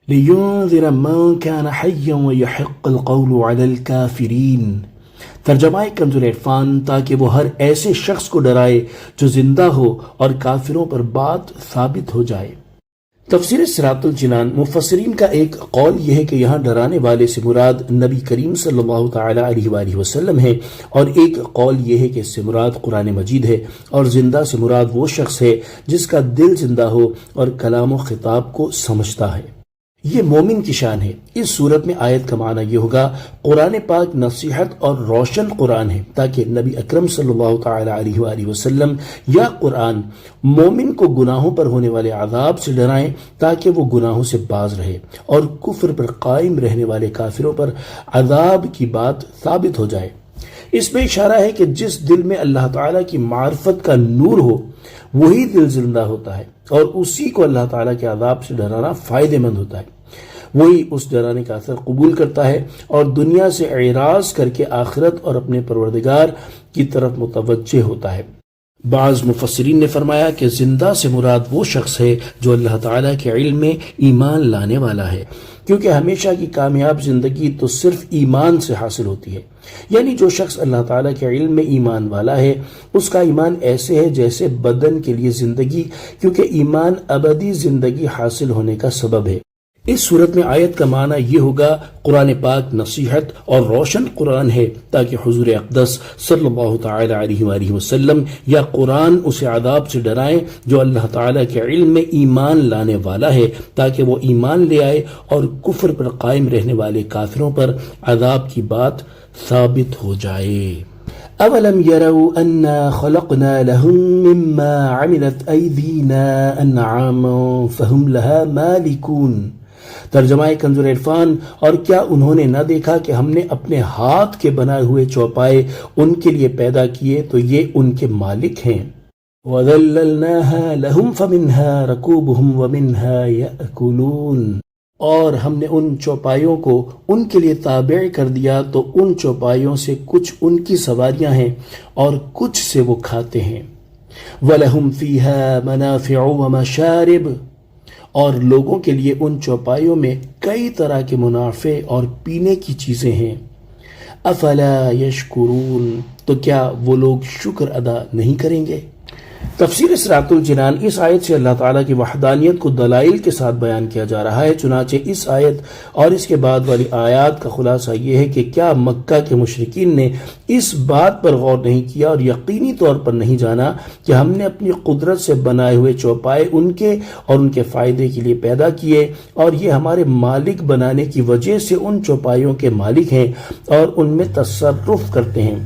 لِيُنذِرَ مَن كَانَ حَيًّا وَيَحِقَّ الْقَوْلُ عَلَى الْكَافِرِينَ۔ ترجمہ کنز العرفان، تاکہ وہ ہر ایسے شخص کو ڈرائے جو زندہ ہو اور کافروں پر بات ثابت ہو جائے۔ تفسیر صراط الجنان، مفسرین کا ایک قول یہ ہے کہ یہاں ڈرانے والے سے مراد نبی کریم صلی اللہ تعالی علیہ وآلہ وسلم ہے، اور ایک قول یہ ہے کہ اس سے مراد قرآن مجید ہے، اور زندہ سے مراد وہ شخص ہے جس کا دل زندہ ہو اور کلام و خطاب کو سمجھتا ہے۔ یہ مومن کی شان ہے۔ اس صورت میں آیت کا معنی یہ ہوگا، قرآن پاک نصیحت اور روشن قرآن ہے، تاکہ نبی اکرم صلی اللہ تعالی علیہ وآلہ وسلم یا قرآن مومن کو گناہوں پر ہونے والے عذاب سے ڈرائیں تاکہ وہ گناہوں سے باز رہے، اور کفر پر قائم رہنے والے کافروں پر عذاب کی بات ثابت ہو جائے۔ اس میں اشارہ ہے کہ جس دل میں اللہ تعالیٰ کی معرفت کا نور ہو وہی دل زندہ ہوتا ہے، اور اسی کو اللہ تعالیٰ کے عذاب سے ڈرانا فائدہ مند ہوتا ہے۔ وہی اس ڈرانے کا اثر قبول کرتا ہے اور دنیا سے اعراض کر کے آخرت اور اپنے پروردگار کی طرف متوجہ ہوتا ہے۔ بعض مفسرین نے فرمایا کہ زندہ سے مراد وہ شخص ہے جو اللہ تعالیٰ کے علم میں ایمان لانے والا ہے، کیونکہ ہمیشہ کی کامیاب زندگی تو صرف ایمان سے حاصل ہوتی ہے۔ یعنی جو شخص اللہ تعالیٰ کے علم میں ایمان والا ہے، اس کا ایمان ایسے ہے جیسے بدن کے لیے زندگی، کیونکہ ایمان ابدی زندگی حاصل ہونے کا سبب ہے۔ اس صورت میں آیت کا معنی یہ ہوگا، قرآن پاک نصیحت اور روشن قرآن ہے تاکہ حضور اقدس صلی اللہ تعالی علیہ وآلہ وسلم یا قرآن اسے عذاب سے ڈرائیں جو اللہ تعالیٰ کے علم میں ایمان لانے والا ہے، تاکہ وہ ایمان لے آئے اور کفر پر قائم رہنے والے کافروں پر عذاب کی بات ثابت ہو جائے۔ اولم يروا انا خلقنا لهم مما عملت ايدينا انعاما فهم لها مالكون۔ ترجمہ کنز العرفان، اور کیا انہوں نے نہ دیکھا کہ ہم نے اپنے ہاتھ کے بنائے ہوئے چوپائے ان کے لیے پیدا کیے تو یہ ان کے مالک ہیں۔ وَذَلَّلْنَاهَا لَهُمْ فَمِنْهَا رَكُوبُهُمْ وَمِنْهَا يَأْكُلُونَ، اور ہم نے ان چوپایوں کو ان کے لیے تابع کر دیا تو ان چوپایوں سے کچھ ان کی سواریاں ہیں اور کچھ سے وہ کھاتے ہیں۔ وَلَهُمْ فِيهَا مَنَافِعُ وَمَشَارِبُ، اور لوگوں کے لیے ان چوپایوں میں کئی طرح کے منافع اور پینے کی چیزیں ہیں۔ افلا یشکرون، تو کیا وہ لوگ شکر ادا نہیں کریں گے؟ تفسیر صراط الجنان، اس آیت سے اللہ تعالیٰ کی وحدانیت کو دلائل کے ساتھ بیان کیا جا رہا ہے۔ چنانچہ اس آیت اور اس کے بعد والی آیات کا خلاصہ یہ ہے کہ کیا مکہ کے مشرکین نے اس بات پر غور نہیں کیا اور یقینی طور پر نہیں جانا کہ ہم نے اپنی قدرت سے بنائے ہوئے چوپائے ان کے اور ان کے فائدے کے لیے پیدا کیے، اور یہ ہمارے مالک بنانے کی وجہ سے ان چوپایوں کے مالک ہیں اور ان میں تصرف کرتے ہیں،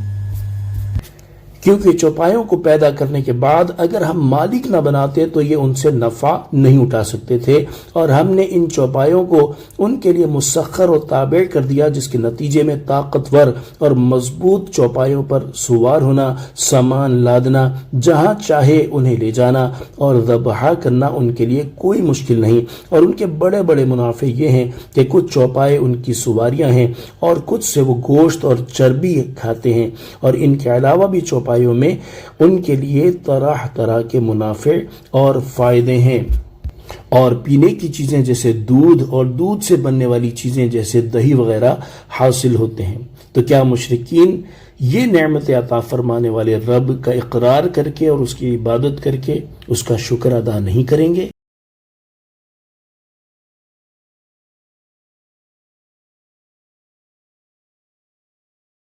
کیونکہ چوپایوں کو پیدا کرنے کے بعد اگر ہم مالک نہ بناتے تو یہ ان سے نفع نہیں اٹھا سکتے تھے، اور ہم نے ان چوپایوں کو ان کے لیے مسخر و تابع کر دیا، جس کے نتیجے میں طاقتور اور مضبوط چوپایوں پر سوار ہونا، سامان لادنا، جہاں چاہے انہیں لے جانا اور ذبح کرنا ان کے لیے کوئی مشکل نہیں۔ اور ان کے بڑے بڑے منافع یہ ہیں کہ کچھ چوپائے ان کی سواریاں ہیں اور کچھ سے وہ گوشت اور چربی کھاتے ہیں، اور ان کے علاوہ بھی چوپایوں میں ان کے لیے طرح طرح کے منافع اور فائدے ہیں، اور پینے کی چیزیں جیسے دودھ اور دودھ سے بننے والی چیزیں جیسے دہی وغیرہ حاصل ہوتے ہیں۔ تو کیا مشرکین یہ نعمت عطا فرمانے والے رب کا اقرار کر کے اور اس کی عبادت کر کے اس کا شکر ادا نہیں کریں گے؟